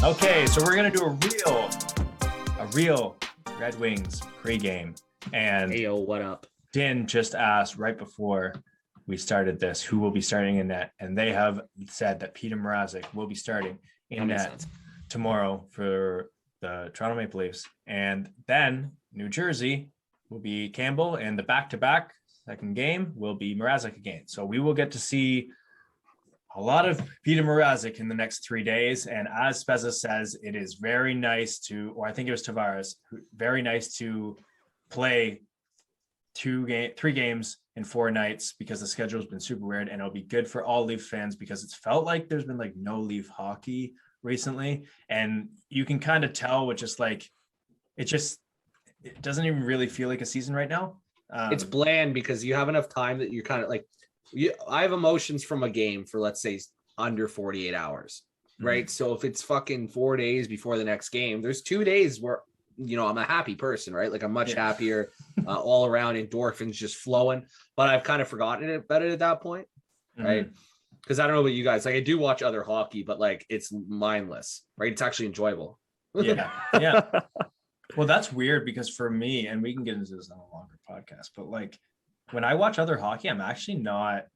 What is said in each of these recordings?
Okay, so we're gonna do a real Red Wings pregame. And Heyo, what up? Din just asked right before we started this who will be starting in net, and they have said that Peter Mrazek will be starting in net tomorrow for the Toronto Maple Leafs, and then New Jersey will be Campbell, and the back-to-back second game will be Mrazek again. So we will get to see a lot of Peter Mrazek in the next 3 days. And as Spezza says, it is very nice to, or I think it was Tavares, very nice to play 3 games in 4 nights because the schedule has been super weird, and it'll be good for all Leaf fans because it's felt like there's been like no Leaf hockey recently. And you can kind of tell with just like, it doesn't even really feel like a season right now. It's bland because you have enough time that you're kind of like, I have emotions from a game for, let's say, under 48 hours, right? Mm-hmm. So if it's fucking 4 days before the next game, there's 2 days where, I'm a happy person, right? Like I'm much happier, all around, endorphins just flowing, but I've kind of forgotten about it at that point, right? Because I don't know about you guys, like I do watch other hockey, but like it's mindless, right? It's actually enjoyable. Yeah. Well, that's weird because for me, and we can get into this on a longer podcast, but like when I watch other hockey, I'm actually not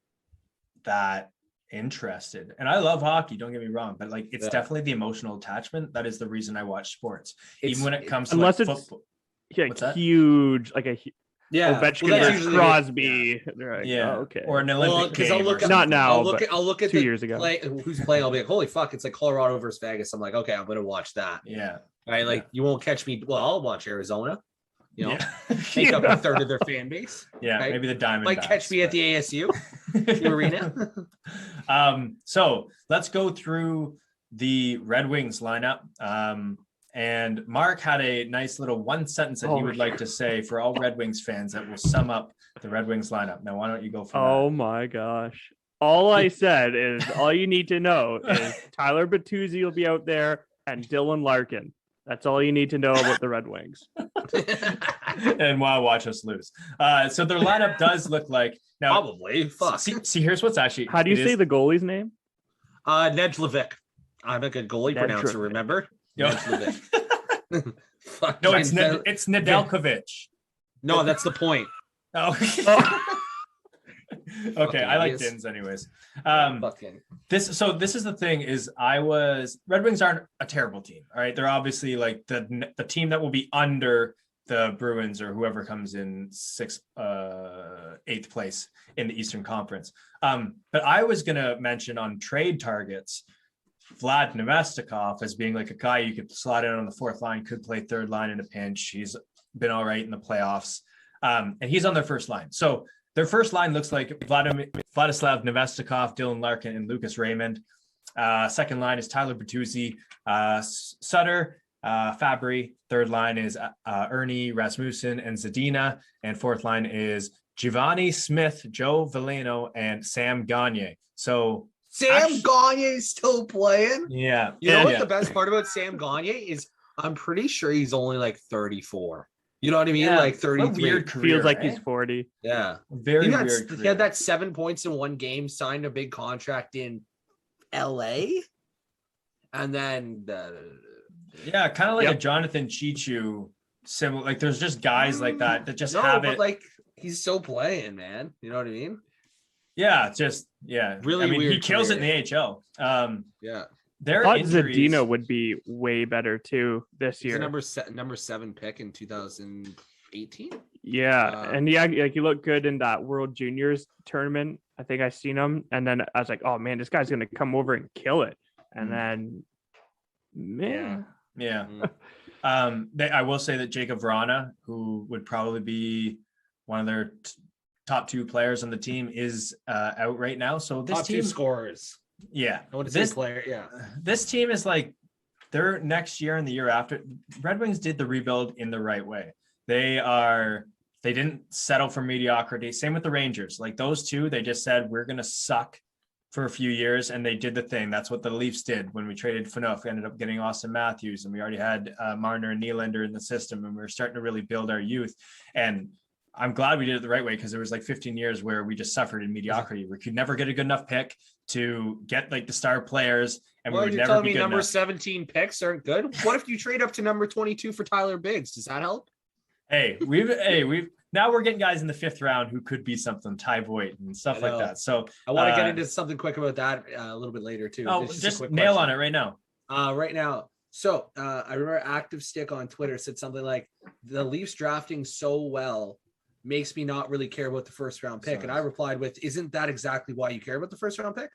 that interested. And I love hockey, don't get me wrong, but like it's definitely the emotional attachment that is the reason I watch sports. Even when it comes to unless like it's football. Ovechkin versus Crosby. Right. Yeah. Okay. Or an Olympic game. I'll look at 2 years ago. Who's playing? I'll be like, holy fuck, it's like Colorado versus Vegas. I'm like, okay, I'm gonna watch that. Yeah. Right. Like you won't catch me. Well, I'll watch Arizona. Make up a third of their fan base. Yeah, right? Maybe the Diamondbacks might catch me at the ASU the arena. So let's go through the Red Wings lineup. And Mark had a nice little one sentence that he would like to say for all Red Wings fans that will sum up the Red Wings lineup. Now, why don't you go for that? Oh my gosh. All I said is all you need to know is Tyler Bertuzzi will be out there and Dylan Larkin. That's all you need to know about the Red Wings. And watch us lose. So their lineup does look like now. Probably. Fuck. See, here's what's actually. How do you say the goalie's name? Nedjlovic. I'm a good goalie pronouncer. Remember? Nedjlovic. No, it's Nedeljkovic. No, that's the point. Oh. Okay, I like Dins anyways. This is the thing is Red Wings aren't a terrible team. All right. They're obviously like the team that will be under the Bruins or whoever comes in 8th place in the Eastern Conference. But I was going to mention on trade targets, Vlad Nemestikov as being like a guy you could slot in on the 4th line, could play 3rd line in a pinch. He's been all right in the playoffs. And he's on their first line. So their first line looks like Vladislav Nemestikov, Dylan Larkin, and Lucas Raymond. Second line is Tyler Bertuzzi, Sutter, Fabry. Third line is Ernie Rasmussen and Zadina. And 4th line is Giovanni Smith, Joe Veleno, and Sam Gagner. So Sam Gagner is still playing? Yeah. You know what the best part about Sam Gagner is? I'm pretty sure he's only like 34. You know what I mean? Yeah, like 33. Weird career, feels like he's 40. Yeah. Very weird career. He had that 7 points in one game, signed a big contract in LA. And then kind of like a Jonathan Chichu similar. Like there's just guys like that just have it. Like he's still playing, man. You know what I mean? Yeah, really weird. He kills it in the AHL. I thought Zadina would be way better too this year. Number 7 pick in 2018. Yeah, and like you look good in that World Juniors tournament. I think I seen him, and then I was like, oh man, this guy's gonna come over and kill it. And then, man, I will say that Jacob Vrana, who would probably be one of their top 2 players on the team, is out right now. So this top team 2 scorers. Yeah. This player. Yeah. This team is like their next year and the year after. Red Wings did the rebuild in the right way. They didn't settle for mediocrity. Same with the Rangers. Like those two, they just said, we're going to suck for a few years. And they did the thing. That's what the Leafs did when we traded Phaneuf. We ended up getting Austin Matthews, and we already had Marner and Nylander in the system, and we were starting to really build our youth. And I'm glad we did it the right way, because there was like 15 years where we just suffered in mediocrity. We could never get a good enough pick to get like the star players, and well, we would you're never telling be me good number enough. 17 picks aren't good? What if you trade up to number 22 for Tyler Biggs? Does that help? We've now we're getting guys in the 5th round who could be something, Ty Voigt and stuff like that. So I want to get into something quick about that a little bit later too. Oh, just nail on it right now. Right now. So I remember Active Stick on Twitter said something like, the Leafs drafting so well makes me not really care about the first round pick. And I replied with, isn't that exactly why you care about the first round pick?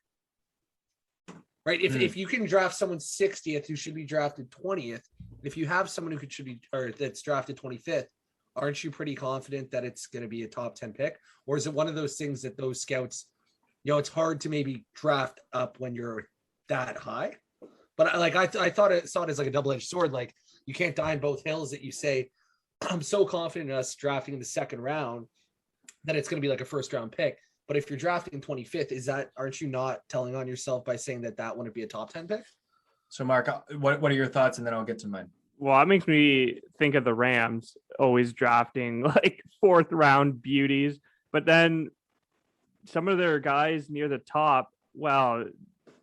Right. If you can draft someone 60th who should be drafted 20th, if you have someone who should be, or that's drafted 25th, aren't you pretty confident that it's going to be a top 10 pick? Or is it one of those things that those scouts, it's hard to maybe draft up when you're that high? But I saw it as like a double-edged sword. Like, you can't die on both hills, that you say, I'm so confident in us drafting in the 2nd round that it's going to be like a first round pick. But if you're drafting 25th, aren't you not telling on yourself by saying that wouldn't be a top 10 pick? So Mark, what are your thoughts? And then I'll get to mine. Well, that makes me think of the Rams always drafting like 4th round beauties, but then some of their guys near the top, well,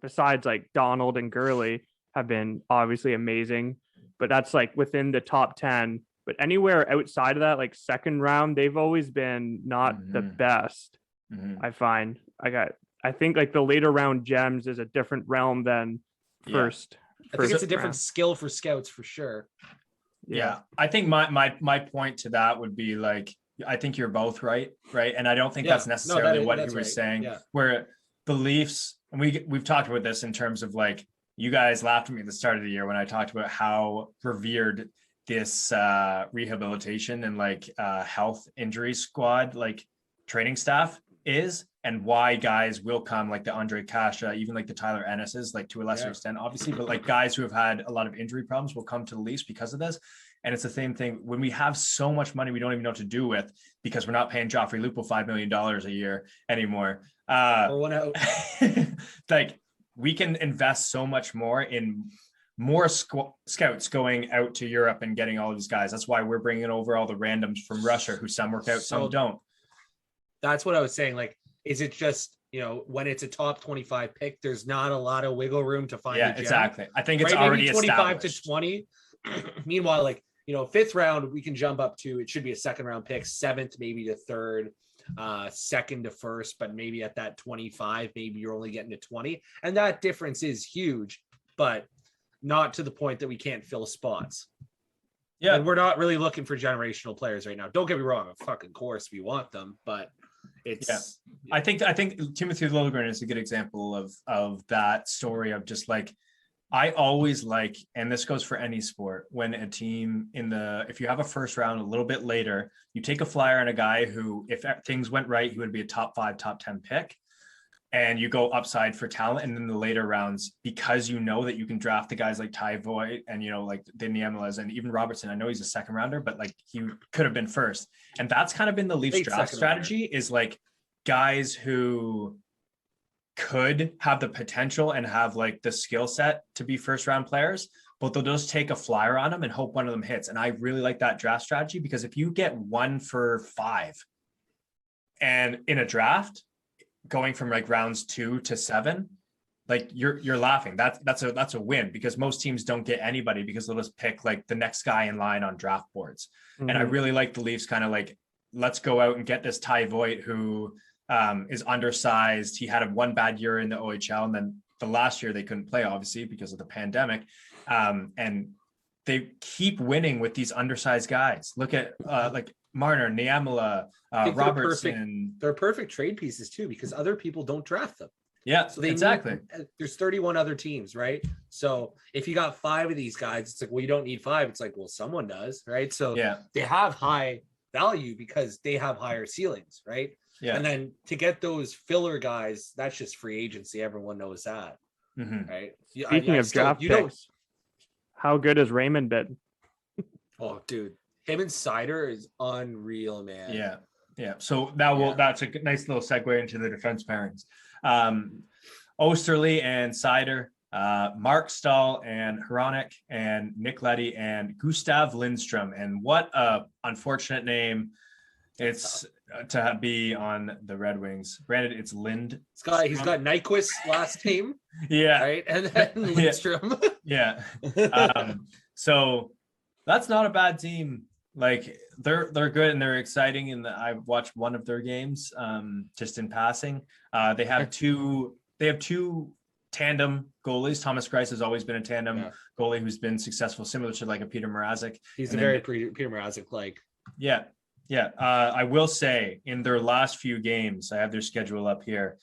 besides like Donald and Gurley, have been obviously amazing, but that's like within the top 10. But anywhere outside of that, like 2nd round, they've always been not the best. I find. I think like the later round gems is a different realm than first. I think it's a different skill for scouts for sure. Yeah. I think my point to that would be like, I think you're both right? And I don't think that's necessarily what he was saying. Yeah. Where the Leafs, and we've talked about this in terms of like, you guys laughed at me at the start of the year when I talked about how revered this rehabilitation and like health injury squad, like training staff is, and why guys will come, like the Andre Kasha, even like the Tyler Ennis's, like to a lesser extent, obviously, but like guys who have had a lot of injury problems will come to the Leafs because of this. And it's the same thing when we have so much money we don't even know what to do with, because we're not paying Joffrey Lupo $5 million a year anymore. Like, we can invest so much more in more scouts going out to Europe and getting all of these guys. That's why we're bringing over all the randoms from Russia, who some work out, some don't. That's what I was saying. Like, is it just, when it's a top 25 pick, there's not a lot of wiggle room to find a gem? Exactly. I think it's already 25 to 20. Meanwhile, like, 5th round, we can jump up to, it should be a 2nd round pick, 7th, maybe to 3rd, 2nd to 1st, but maybe at that 25, maybe you're only getting to 20. And that difference is huge, but not to the point that we can't fill spots. Yeah. And we're not really looking for generational players right now. Don't get me wrong. Of fucking course we want them, but it's, I think Timothy Liljegren is a good example of that story of just like, I always like, and this goes for any sport, when a team if you have a first round a little bit later, you take a flyer on a guy who, if things went right, he would be a top 5, top 10 pick. And you go upside for talent. And then the later rounds, because you know that you can draft the guys like Ty Voigt and, like the Niemelas and even Robertson. I know he's a 2nd rounder, but like he could have been 1st. And that's kind of been the Leafs draft strategy, is like guys who could have the potential and have like the skill set to be 1st round players, but they'll just take a flyer on them and hope one of them hits. And I really like that draft strategy, because if you get 1 for 5 and in a draft, going from like rounds 2 to 7, like you're laughing. That's a win, because most teams don't get anybody, because they'll just pick like the next guy in line on draft boards. And I really like the Leafs kind of like, let's go out and get this Ty Voigt who is undersized. He had one bad year in the OHL, and then the last year they couldn't play, obviously, because of the pandemic. And they keep winning with these undersized guys. Look at like Marner, Niemela, Robertson. They're perfect trade pieces too, because other people don't draft them. Yeah, so exactly. There's 31 other teams, right? So if you got 5 of these guys, it's like, well, you don't need 5. It's like, well, someone does, right? So they have high value because they have higher ceilings, right? Yeah. And then to get those filler guys, that's just free agency. Everyone knows that, right? Speaking of draft picks, how good has Raymond been? Oh, dude. Him and Sider is unreal, man. Yeah. So that's a nice little segue into the defense pairings. Osterley and Sider, Mark Stahl and Hronik, and Nick Leddy and Gustav Lindstrom. And what a unfortunate name It's to be on the Red Wings. Granted, it's Lind. He's got Nyquist last name. Yeah. Right. And then Lindstrom. Yeah. So that's not a bad team. Like they're good and they're exciting. And I watched one of their games just in passing. They have two tandem goalies. Thomas Greiss has always been a tandem goalie who's been successful, similar to like a Peter Mrazek. He's very Peter Mrazek like. Yeah. Yeah. I will say in their last few games, I have their schedule up here.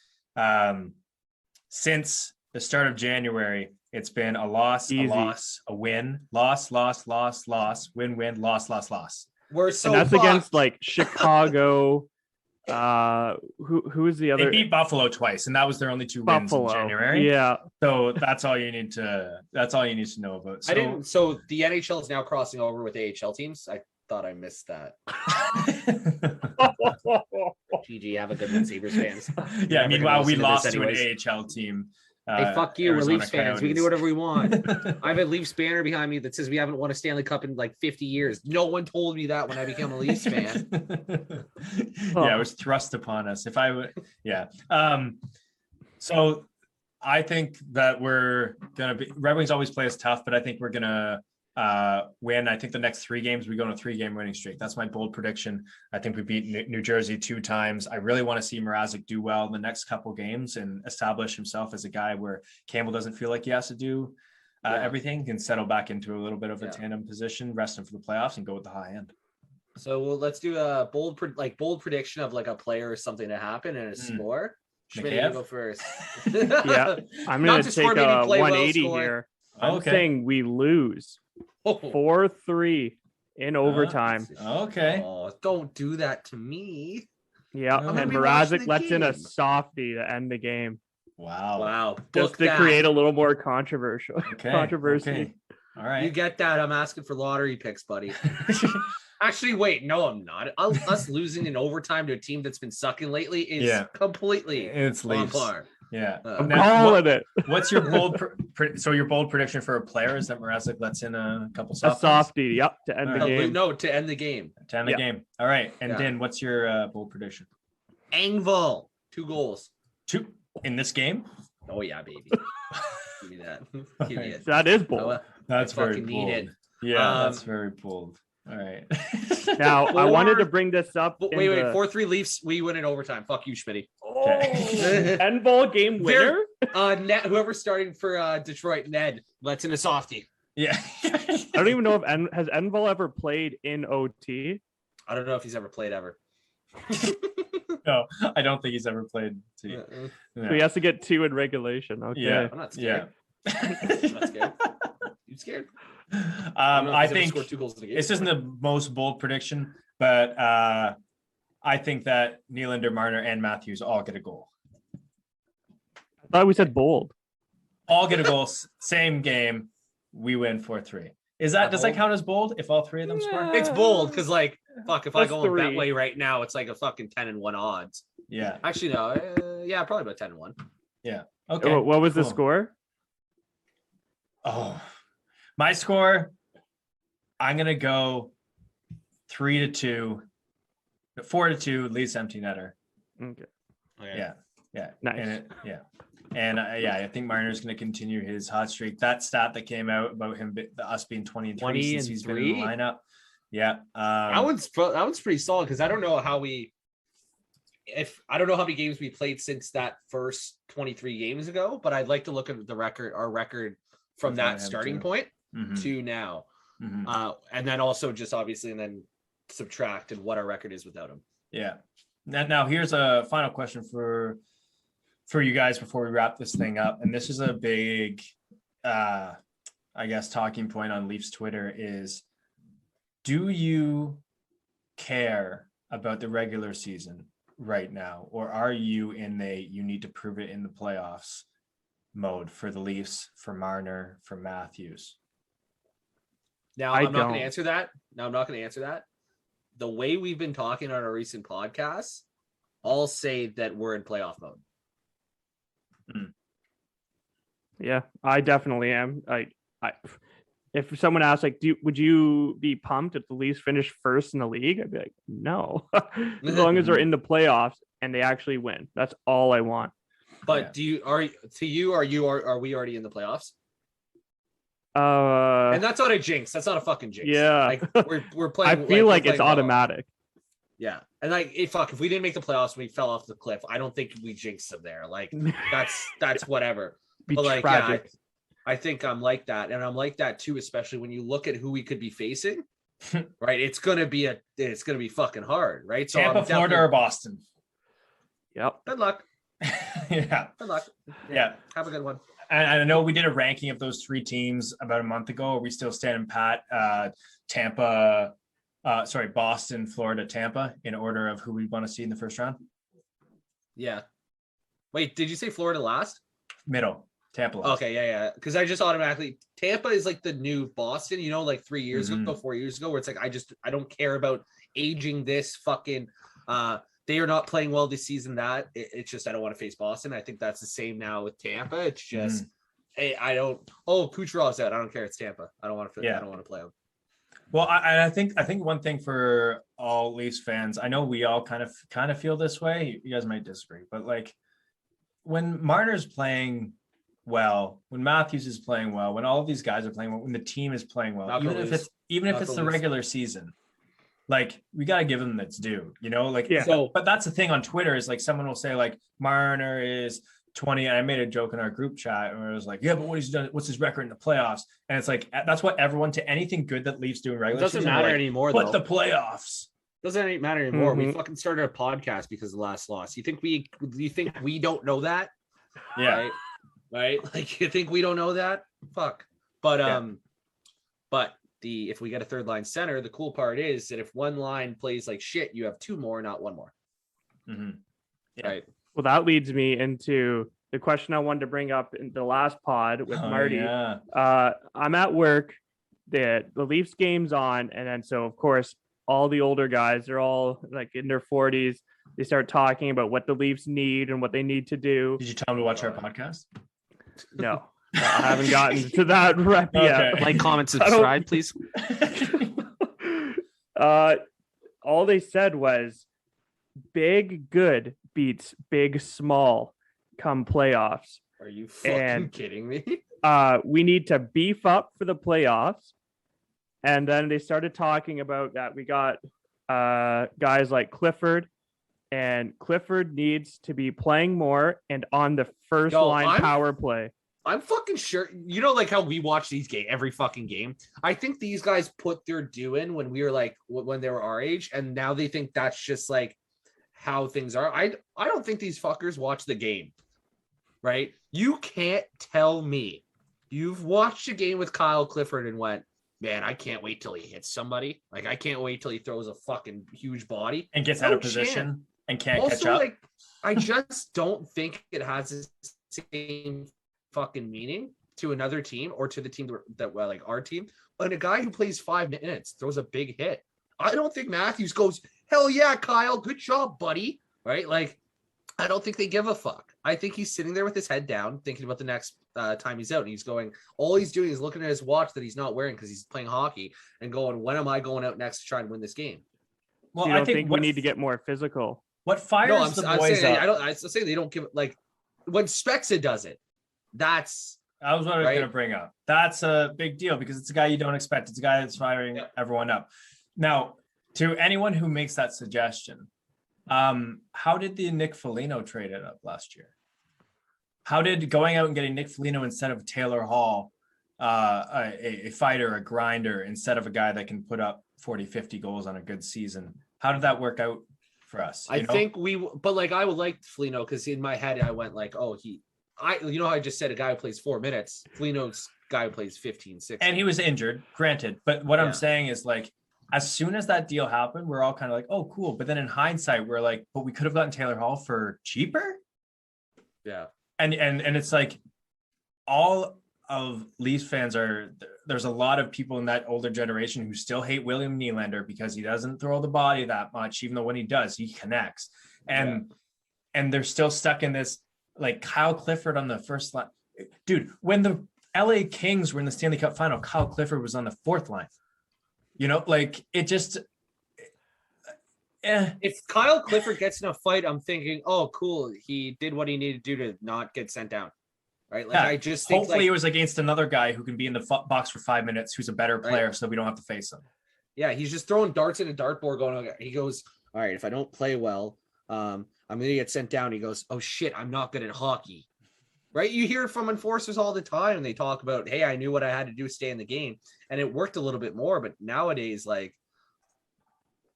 Since the start of January, it's been a loss, a loss, a win, loss, win, loss. We're so and that's fucked. against like Chicago. Who is the other? They beat Buffalo twice, and that was their only two wins in January. Yeah. So that's all you need to know about. So, So the NHL is now crossing over with AHL teams. I thought I missed that. GG, have a good one, Sabres fans. Yeah. Meanwhile, we lost to an AHL team. Hey, fuck you, Arizona we're Leafs fans. Coyotes. We can do whatever we want. I have a Leafs banner behind me that says we haven't won a Stanley Cup in like 50 years. No one told me that when I became a Leafs fan. Yeah, it was thrust upon us. If I would, yeah. So I think that we're gonna be Red Wings always play us tough, but I think we're gonna win. I think the next 3 games we go on a 3-game winning streak. That's my bold prediction. I think we beat New Jersey 2 times. I really want to see Mrazek do well in the next couple games and establish himself as a guy where Campbell doesn't feel like he has to do everything, can settle back into a little bit of a tandem position, rest him for the playoffs, and go with the high end. So let's do a bold prediction of like a player or something to happen and a score. Schmidt, you go first. Yeah, I'm going to take a 180 here. I'm saying we lose 4-3 in overtime. Okay. Oh, don't do that to me. Yeah, and Mrazek lets in a softie to end the game. Wow. Just to create a little more controversy. Okay. All right. You get that. I'm asking for lottery picks, buddy. Actually, wait. No, I'm not. Us losing in overtime to a team that's been sucking lately is completely it's on Leafs. par. Yeah. I'm calling it. What's your bold so your bold prediction for a player is that Mrazek lets in a couple softies? A softie, yep, to end the game. No, to end the game. To end the game. All right. And Dan, what's your bold prediction? Engvall, 2 goals. 2 in this game? Oh yeah, baby. Give me that. Give me it. That is bold. That's very bold. Need it. Yeah, that's very bold. All right. Now, I wanted to bring this up. Wait, 4-3 Leafs. We win in overtime. Fuck you, Schmitty. Okay. Endball game winner? Ned, whoever's starting for Detroit, Ned, lets in a softie. Yeah. I don't even know if has Enval ever played in OT. I don't know if he's ever played ever. No, I don't think he's ever played. No. So he has to get 2 in regulation. Okay. Yeah, I'm not scared. I'm not scared. You scared? I think this isn't the most bold prediction, but I think that Nylander, Marner, and Matthews all get a goal. I thought we said bold. All get a goal, same game. We win 4-3. Does that count as bold if all 3 of them score? It's bold because fuck, if I go 3. that way right now, it's like a fucking 10-1 odds. Yeah. Actually, no. Probably about 10-1. Yeah. Okay. What was the score? Oh, my score. I'm gonna go 3-2, 4-2. Leafs empty netter. Okay. Yeah. Nice. And I think Marner's going to continue his hot streak. That stat that came out about him, us being 20-3 since he's been in the lineup. Yeah. That one's pretty solid because I don't know how many games we played since that first 23 games ago, but I'd like to look at our record from that starting point to now. Mm-hmm. And then also just obviously, and then subtract and what our record is without him. Yeah. Now here's a final question for you guys before we wrap this thing up. And this is a big, I guess, talking point on Leafs Twitter is, do you care about the regular season right now? Or are you in you need to prove it in the playoffs mode for the Leafs, for Marner, for Matthews? Now, I'm not going to answer that. The way we've been talking on our recent podcasts, I'll say that we're in playoff mode. Yeah, I definitely am. if someone asked like, would you be pumped if the Leafs finish first in the league? I'd be like, no. As long as they're in the playoffs and they actually win, that's all I want. But are we already in the playoffs? And that's not a jinx. That's not a fucking jinx. Yeah, like we're playing. I feel like it's automatic. Yeah, and like if we didn't make the playoffs, we fell off the cliff. I don't think we jinxed them there. Like that's whatever. But like, tragic. Yeah, I think I'm like that, and I'm like that too, especially when you look at who we could be facing. Right, it's gonna be fucking hard, right? So Tampa, Florida, or Boston. Yep. Good luck. Yeah. Good luck. Yeah. Have a good one. And I know we did a ranking of those 3 teams about a month ago. Are we still standing pat? Boston, Florida, Tampa, in order of who we want to see in the first round? Yeah. Wait, did you say Florida last? Middle. Tampa last. Okay, yeah. Because I just automatically Tampa is like the new Boston, like 3 years ago, 4 years ago, where it's like I don't care about aging this fucking they are not playing well this season. It's just I don't want to face Boston. I think that's the same now with Tampa. It's just hey, I don't. Oh, Kucherov's out. I don't care. It's Tampa. I don't want to. Yeah. I don't want to play him. Well, I think one thing for all Leafs fans, I know we all kind of feel this way. You guys might disagree, but like when Marner's playing well, when Matthews is playing well, when all of these guys are playing well, when the team is playing well, even if it's the regular season. Like we got to give them that's due, like, yeah. So, but that's the thing on Twitter is like, someone will say like Marner is 20. And I made a joke in our group chat where it was like, yeah, but what's his record in the playoffs? And it's like, that's what everyone to anything good that Leafs do in regular season. It doesn't matter anymore. But the playoffs doesn't matter anymore. We fucking started a podcast because of the last loss. You think we don't know that? Yeah. Right. Like you think we don't know that? Fuck. But, but if we get a third line center, the cool part is that if one line plays like shit, you have 2 more, not 1 more. Mm-hmm. Yeah. Right. Well, that leads me into the question I wanted to bring up in the last pod with Marty. Yeah. I'm at work. The Leafs game's on, and then so of course all the older guys, they're all like in their 40s. They start talking about what the Leafs need and what they need to do. Did you tell them to watch our podcast? No. I haven't gotten to that rep yet. Like, comment, subscribe, please. All they said was big good beats big small come playoffs. Are you fucking kidding me? We need to beef up for the playoffs. And then they started talking about that. We got guys like Clifford, and Clifford needs to be playing more and on the first line power play. I'm fucking sure, like how we watch these every fucking game. I think these guys put their due in when we were like, when they were our age, and now they think that's just like how things are. I don't think these fuckers watch the game, right? You can't tell me you've watched a game with Kyle Clifford and went, man, I can't wait till he hits somebody. Like, I can't wait till he throws a fucking huge body and gets out of position and can't catch up. Like, I just don't think it has the same fucking meaning to another team or to the team that like our team. When a guy who plays 5 minutes throws a big hit, I don't think Matthews goes, hell yeah, Kyle, good job, buddy. Right? Like, I don't think they give a fuck. I think he's sitting there with his head down, thinking about the next time he's out. And he's going, all he's doing is looking at his watch that he's not wearing because he's playing hockey and going, when am I going out next to try and win this game? Well, I think we need to get more physical. What fires the boys up? I'm saying they don't give it, like when Spezza does it. That was what I was going to bring up. That's a big deal because it's a guy you don't expect. It's a guy that's firing everyone up. Now, to anyone who makes that suggestion, how did the Nick Foligno trade it up last year? How did going out and getting Nick Foligno instead of Taylor Hall, a fighter, a grinder, instead of a guy that can put up 40, 50 goals on a good season? How did that work out for us? I think but like I would like Foligno because in my head I went like, oh, I just said a guy who plays 4 minutes. Foligno's guy who plays 15, 16. And he was injured, granted. But what I'm saying is like, as soon as that deal happened, we're all kind of like, oh, cool. But then in hindsight, we're like, but we could have gotten Taylor Hall for cheaper. Yeah. And it's like all of Leafs fans there's a lot of people in that older generation who still hate William Nylander because he doesn't throw the body that much, even though when he does, he connects. And they're still stuck in this, like Kyle Clifford on the first line. Dude, when the LA Kings were in the Stanley Cup final. Kyle Clifford was on the fourth line. You know, like it just. If Kyle Clifford gets in a fight, I'm thinking, oh, cool. He did what he needed to do to not get sent down. Right. Like, I just think hopefully it was against another guy who can be in the box for 5 minutes, who's a better player, right, so we don't have to face him. Yeah. He's just throwing darts in a dartboard going, okay. He goes, all right, if I don't play well, I'm going to get sent down. He goes, oh shit, I'm not good at hockey. Right. You hear it from enforcers all the time. And they talk about, hey, I knew what I had to do to stay in the game. And it worked a little bit more. But nowadays, like,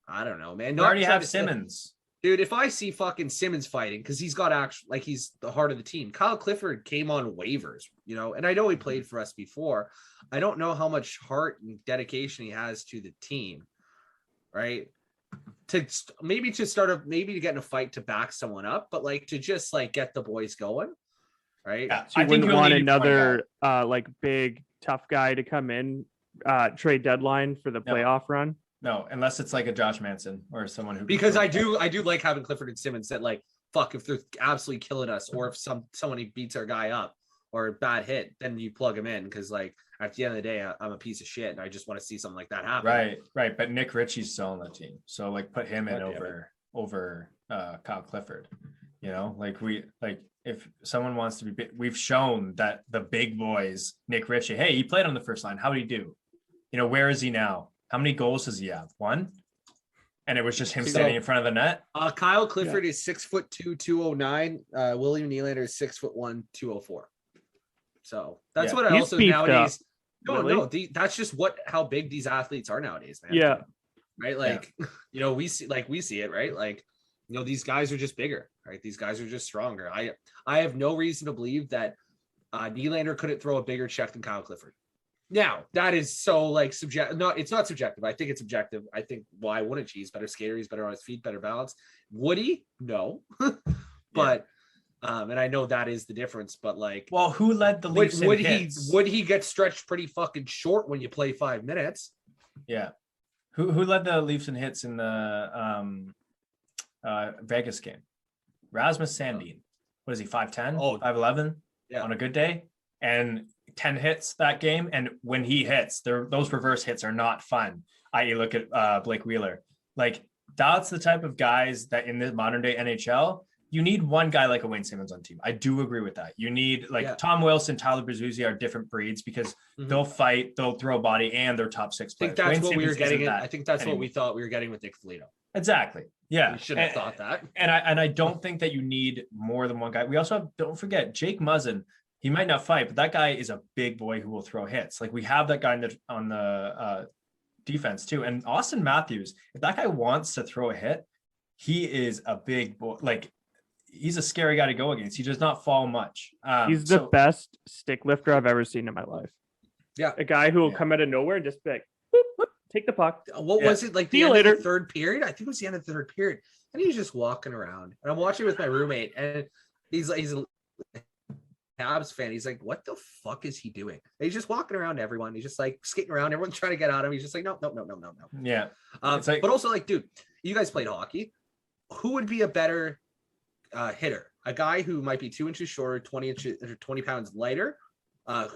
I don't know, man. We already have Simmons. Dude, if I see fucking Simmons fighting, because he's got actually, like, he's the heart of the team. Kyle Clifford came on waivers, you know, and I know he played for us before. I don't know how much heart and dedication he has to the team, right? To get in a fight to back someone up, but like to just like get the boys going, right? Yeah, so I think you want another like big tough guy to come in trade deadline for the playoff run. No, unless it's like a Josh Manson or someone who. Because I do like having Clifford and Simmons that like, fuck, if they're absolutely killing us, or if someone beats our guy up or a bad hit, then you plug him in. Because like at the end of the day, I'm a piece of shit, and I just want to see something like that happen. Right. But Nick Ritchie's still on the team, so like put him in over Kyle Clifford. You know, if someone wants to be, we've shown that the big boys, Nick Ritchie, hey, he played on the first line. How did he do? You know, where is he now? How many goals does he have? One? And it was just him standing in front of the net? Kyle Clifford is 6'2", 209. William Nylander is 6'1", 204. So that's what I also nowadays. That's just how big these athletes are nowadays, man. Yeah. Right. Like, you know, we see it, right? Like, you know, these guys are just bigger, right? These guys are just stronger. I have no reason to believe that Nylander couldn't throw a bigger check than Kyle Clifford. Now, that is so like subjective. No, it's not subjective. I think it's objective. I think why wouldn't he? He's better skater. He's better on his feet, better balance. Would he? No. But and I know that is the difference. But like, well, who led the Leafs in hits? Would he get stretched pretty fucking short when you play 5 minutes? Yeah. Who led the Leafs in hits in the Vegas game? Rasmus Sandin. What is he? 5'10"? 5'11"? Yeah. On a good day, and 10 hits that game, and when he hits, those reverse hits are not fun. I.e., look at Blake Wheeler. Like, that's the type of guys that in the modern day NHL, you need one guy like a Wayne Simmons on team. I do agree with that. You need Tom Wilson, Tyler Bertuzzi are different breeds because they'll fight, they'll throw a body, and they're top six players. I think that's what we were getting. I think that's what we thought we were getting with Nick Foligno. Exactly. Yeah. We should have thought that. And I don't think that you need more than one guy. We also have, don't forget, Jake Muzzin. He might not fight, but that guy is a big boy who will throw hits. Like we have that guy on the defense too. And Austin Matthews, if that guy wants to throw a hit, he is a big boy. Like he's a scary guy to go against. He does not fall much. He's the best stick lifter I've ever seen in my life. Yeah. A guy who will come out of nowhere and just be like, whoop, whoop, take the puck. What was it like? The end of the third period? I think it was the end of the third period. And he's just walking around. And I'm watching with my roommate, and he's a Habs fan. He's like, what the fuck is he doing? And he's just walking around everyone. He's just like skating around. Everyone's trying to get at him. He's just like, no. Yeah. But also like, dude, you guys played hockey. Who would be a better hitter? A guy who might be 2 inches shorter, 20 inches or 20 pounds lighter,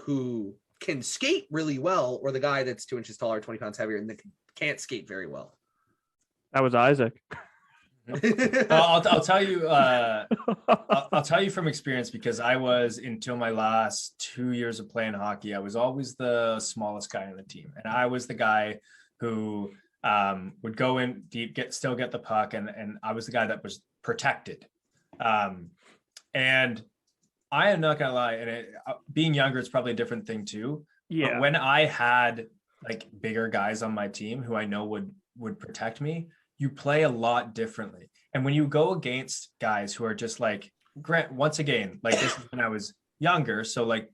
who can skate really well, or the guy that's 2 inches taller, 20 pounds heavier, and that can't skate very well? That was Isaac. I'll tell you. I'll tell you from experience, because I was, until my last 2 years of playing hockey, I was always the smallest guy on the team, and I was the guy who would go in deep, still get the puck, and I was the guy that was protected. And I am not gonna lie, and being younger is probably a different thing too. Yeah. But when I had like bigger guys on my team who I know would protect me, you play a lot differently. And when you go against guys who are just like, once again, like this is when I was younger. So like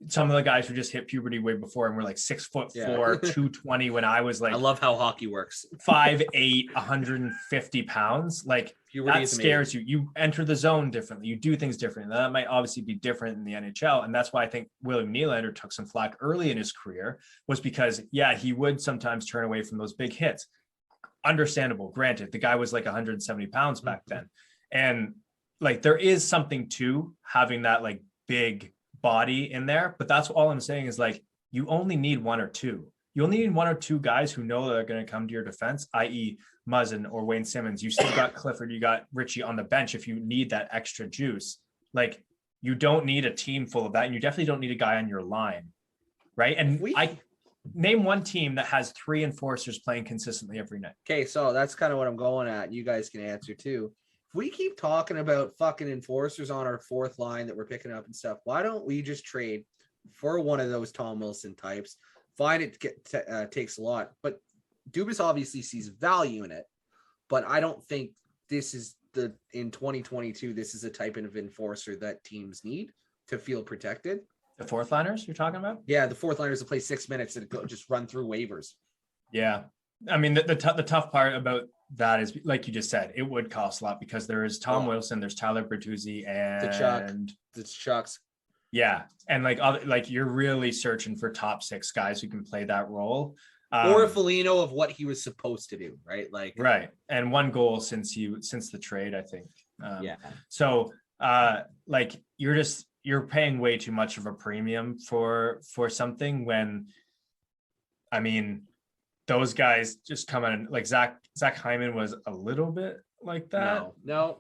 some of the guys who just hit puberty way before and were like 6'4", 220 when I was like, I love how hockey works. 5'8", 150 pounds. Like puberty that scares you. You enter the zone differently. You do things differently. That might obviously be different in the NHL. And that's why I think William Nylander took some flack early in his career, was because, he would sometimes turn away from those big hits. Understandable. Granted, the guy was like 170 pounds back then. And like, there is something to having that like big body in there. But that's all I'm saying is like, you only need one or two. You only need one or two guys who know they're going to come to your defense, i.e. Muzzin or Wayne Simmons. You still got Clifford, you got Richie on the bench if you need that extra juice. Like, you don't need a team full of that, and you definitely don't need a guy on your line, right? And I name one team that has 3 enforcers playing consistently every night. Okay, so that's kind of what I'm going at. You guys can answer too. If we keep talking about fucking enforcers on our fourth line that we're picking up and stuff, why don't we just trade for one of those Tom Wilson types? Fine, it takes a lot, but Dubas obviously sees value in it. But I don't think this is in 2022, this is a type of enforcer that teams need to feel protected. The fourth liners you're talking about? Yeah, the fourth liners that play 6 minutes and just run through waivers. Yeah. I mean, the tough part about that is, like you just said, it would cost a lot because there is Tom Wilson, there's Tyler Bertuzzi, and the Chucks. Yeah. And like you're really searching for top 6 guys who can play that role. Or a Foligno of what he was supposed to do, right? Like, right. And 1 goal since the trade, I think. So like you're paying way too much of a premium for something when, I mean, those guys just come in, like Zach Hyman was a little bit like that. No.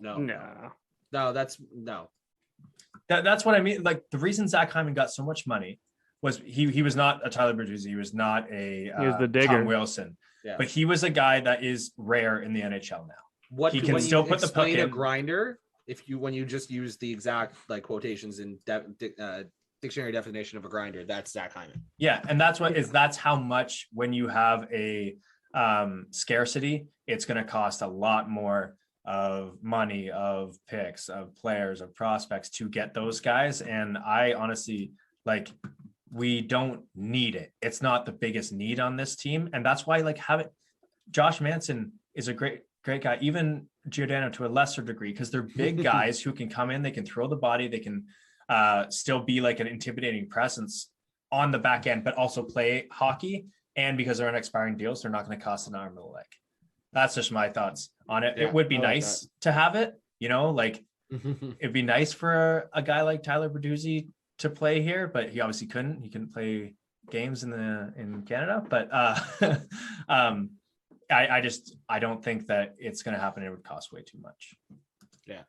That's what I mean. Like, the reason Zach Hyman got so much money was he was not a Tyler Bertuzzi. He was not he was the digger. Tom Wilson. Yeah. But he was a guy that is rare in the NHL now. He can still put the puck in. A grinder, when you just use the exact like quotations in dictionary definition of a grinder, that's Zach Hyman. Yeah, and that's how much, when you have a scarcity, it's going to cost a lot more of money, of picks, of players, of prospects to get those guys. And I honestly, like, we don't need it. It's not the biggest need on this team. And that's why, like, Josh Manson is a great guy, even Giordano to a lesser degree, because they're big guys who can come in, they can throw the body, they can still be like an intimidating presence on the back end, but also play hockey. And because they're on expiring deals, they're not going to cost an arm or a leg. That's just my thoughts on it. Yeah, it would be nice to have it, like it'd be nice for a guy like Tyler Bertuzzi to play here, but he obviously couldn't. He couldn't play games in Canada. But I don't think that it's going to happen. It would cost way too much. Yeah.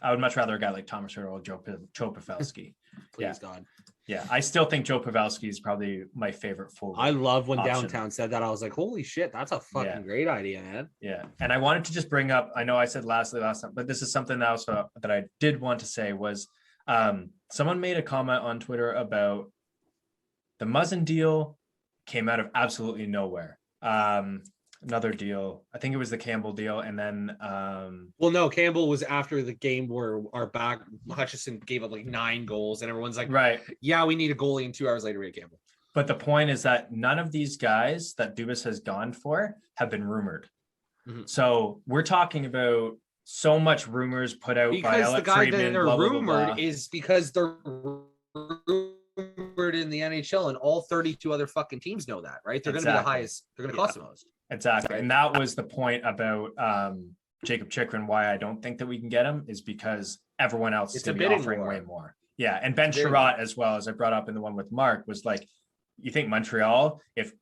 I would much rather a guy like Thomas Hertl or Joe Pavelski. Please God. Yeah, I still think Joe Pavelski is probably my favorite forward. I love when option. Downtown said that. I was like, holy shit, that's a fucking great idea, man. Yeah. And I wanted to just bring up, I know I said last time, but this is something else that I did want to say was someone made a comment on Twitter about the Muzzin deal came out of absolutely nowhere. Another deal, I think it was the Campbell deal, and then no, Campbell was after the game where our back Hutchison gave up like 9 goals, and everyone's like, right, yeah, we need a goalie, and 2 hours later we had Campbell. But the point is that none of these guys that Dubas has gone for have been rumored. Mm-hmm. So we're talking about so much rumors put out because by Alex the guy Friedman, that are blah, rumored blah, blah, blah. is because they're rumored in the NHL, and all 32 other fucking teams know that, right? They're going to be the highest. They're going to cost the most. Exactly. Right. And that was the point about Jacob Chychrun, why I don't think that we can get him, is because everyone else is going to be offering way more. Yeah. And Ben Sherratt, as well, as I brought up in the one with Mark, was like, you think Montreal, if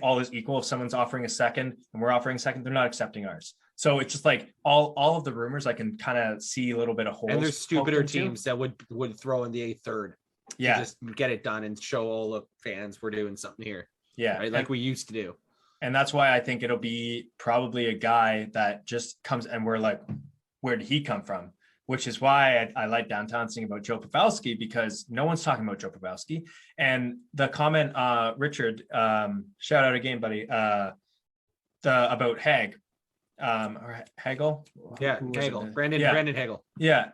all is equal, if someone's offering a second and we're offering a second, they're not accepting ours. So it's just like all of the rumors, I can kind of see a little bit of holes. And there's stupider teams that would throw in the 8th yeah, just get it done and show all the fans we're doing something here. Yeah. Right? Like we used to do. And that's why I think it'll be probably a guy that just comes and we're like, where did he come from? Which is why I like Downtown saying about Joe Pavelski, because no one's talking about Joe Pavelski. And the comment, Richard, shout out again, buddy, about Hag, or Hagel. Yeah, Hagel, Brandon Hagel. Yeah.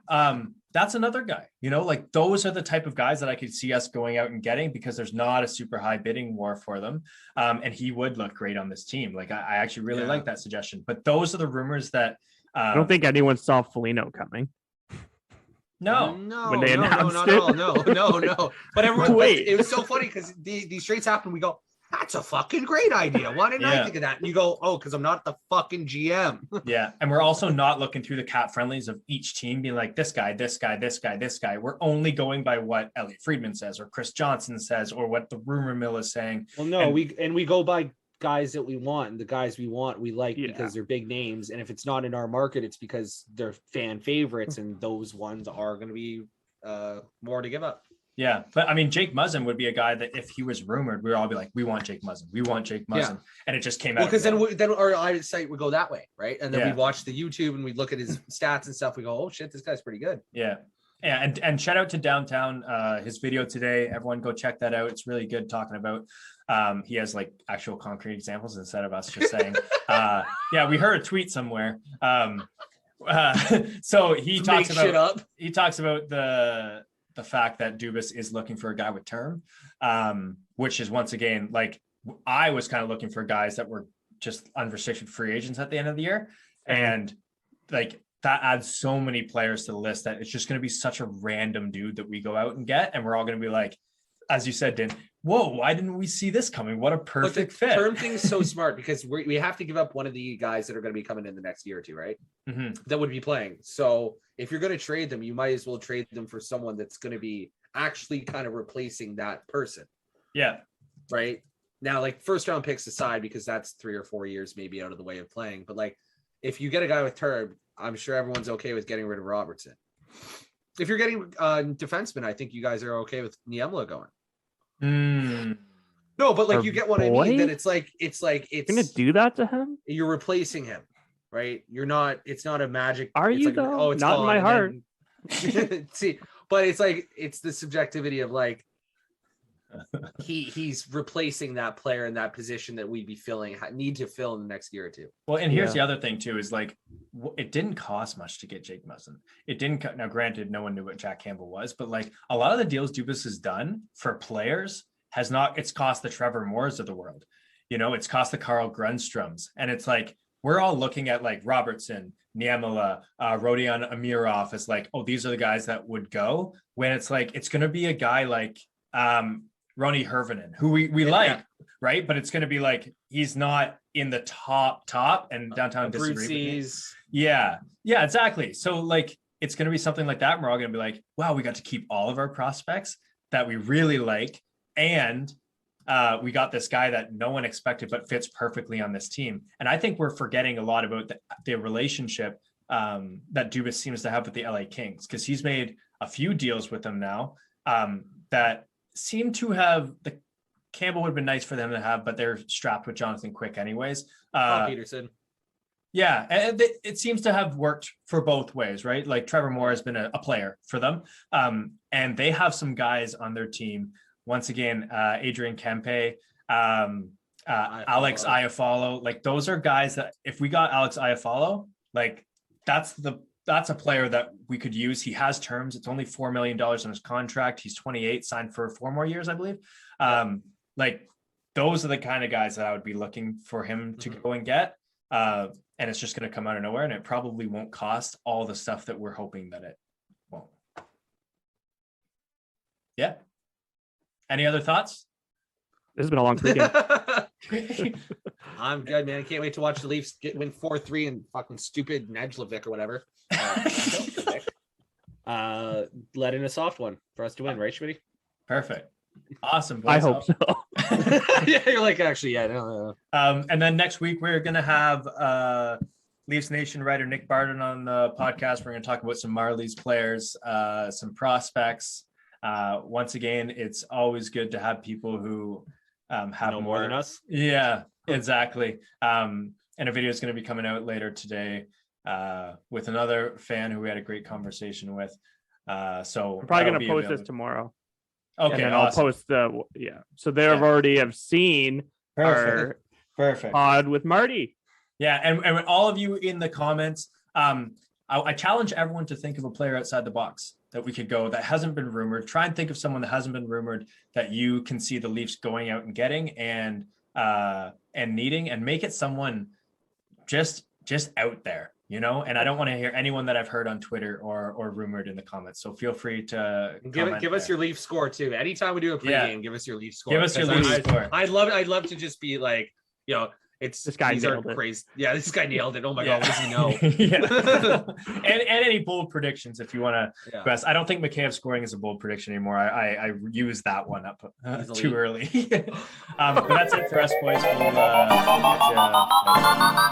That's another guy, like those are the type of guys that I could see us going out and getting, because there's not a super high bidding war for them. And he would look great on this team. Like I actually really like that suggestion, but those are the rumors that I don't think anyone saw Foligno coming. No, when they announced no. But everyone, it was so funny because these trades happened. We go, that's a fucking great idea. Why didn't I think of that? And you go, oh, because I'm not the fucking GM. Yeah. And we're also not looking through the cap friendlies of each team being like, this guy, this guy, this guy, this guy. We're only going by what Elliot Friedman says or Chris Johnson says or what the rumor mill is saying. Well, no, we go by guys that we want, and the guys we want we like because they're big names, and if it's not in our market, it's because they're fan favorites, and those ones are going to be more to give up. Yeah, but I mean, Jake Muzzin would be a guy that if he was rumored, we'd all be like, we want Jake Muzzin, we want Jake Muzzin, and it just came out. Well, because then our site would go that way, right? And then we'd watch the YouTube and we'd look at his stats and stuff. We go, oh shit, this guy's pretty good. Yeah. Yeah, and shout out to Downtown, his video today. Everyone go check that out. It's really good talking about. He has like actual concrete examples instead of us just saying, yeah, we heard a tweet somewhere. So he talks about the fact that Dubas is looking for a guy with term, which is once again, like I was kind of looking for guys that were just unrestricted free agents at the end of the year. And like, that adds so many players to the list that it's just going to be such a random dude that we go out and get. And we're all going to be like, as you said, Dan, whoa, why didn't we see this coming? What a perfect fit. Term thing is so smart because we have to give up one of the guys that are going to be coming in the next year or two, right? Mm-hmm. That would be playing. So if you're going to trade them, you might as well trade them for someone that's going to be actually kind of replacing that person. Yeah. Right. Now, like first round picks aside, because that's 3 or 4 years maybe out of the way of playing. But like, if you get a guy with term, I'm sure everyone's okay with getting rid of Robertson. If you're getting defenseman, I think you guys are okay with Niemela going. No, but like you get what I mean. Then it's gonna do that to him. You're replacing him, right? You're not. It's not a magic. Are you like, though? Oh, it's not in my heart. See, but it's like it's the subjectivity of like he's replacing that player in that position that we'd be need to fill in the next year or two. Well, and here's the other thing too, is like, it didn't cost much to get Jake Muzzin. It didn't. Now, granted, no one knew what Jack Campbell was, but like a lot of the deals Dubas has done for players it's cost the Trevor Moores of the world. You know, it's cost the Carl Grundstroms. And it's like, we're all looking at like Robertson, Niemela, Rodion Amirov as like, oh, these are the guys that would go, when it's like, it's going to be a guy like, Ronnie Hervinen, who we like, right? But it's going to be like, he's not in the top, and Downtown disagrees. Yeah, exactly. So like, it's going to be something like that. And we're all going to be like, wow, we got to keep all of our prospects that we really like. And we got this guy that no one expected, but fits perfectly on this team. And I think we're forgetting a lot about the relationship that Dubas seems to have with the LA Kings, because he's made a few deals with them now that seem to have Campbell would have been nice for them to have, but they're strapped with Jonathan Quick anyways. Peterson. Yeah, and it seems to have worked for both ways, right? Like Trevor Moore has been a player for them. And they have some guys on their team. Once again, Adrian Kempe, Alex Iafallo. Like those are guys that if we got Alex Iafallo, like that's a player that we could use. He has terms. It's only $4 million on his contract. He's 28, signed for 4 more years, I believe. Like those are the kind of guys that I would be looking for him to go and get. And it's just going to come out of nowhere, and it probably won't cost all the stuff that we're hoping that it won't. Yeah. Any other thoughts? This has been a long pregame. I'm good, man. I can't wait to watch the Leafs win 4-3 and fucking stupid Nedjlovic or whatever. Let in a soft one for us to win, right, Schmitty? Perfect. Awesome. Boys. I hope so. Yeah, you're like, actually, yeah. No. And then next week, we're going to have Leafs Nation writer Nick Barton on the podcast. We're going to talk about some Marlies players, some prospects. Once again, it's always good to have people who have more than us. Yeah, exactly. And a video is going to be coming out later today with another fan who we had a great conversation with. So I'm probably going to post this tomorrow. Okay, and awesome. I'll post so they already have seen our pod with Marty. Yeah, and all of you in the comments, I challenge everyone to think of a player outside the box that we could go that hasn't been rumored. Try and think of someone that hasn't been rumored that you can see the Leafs going out and getting and needing, and make it someone just out there. and I don't want to hear anyone that I've heard on Twitter or rumored in the comments. So feel free to give us your Leaf score too. Anytime we do a pregame, give us your Leaf score. Give us your Leaf score. I'd love to just be like, it's this guy nailed it. Crazy. Yeah, this guy nailed it. Oh my god, what does he know? and any bold predictions if you want to best. I don't think Mikheyev scoring is a bold prediction anymore. I used that one up too early. But that's it for us, boys. We'll catch you.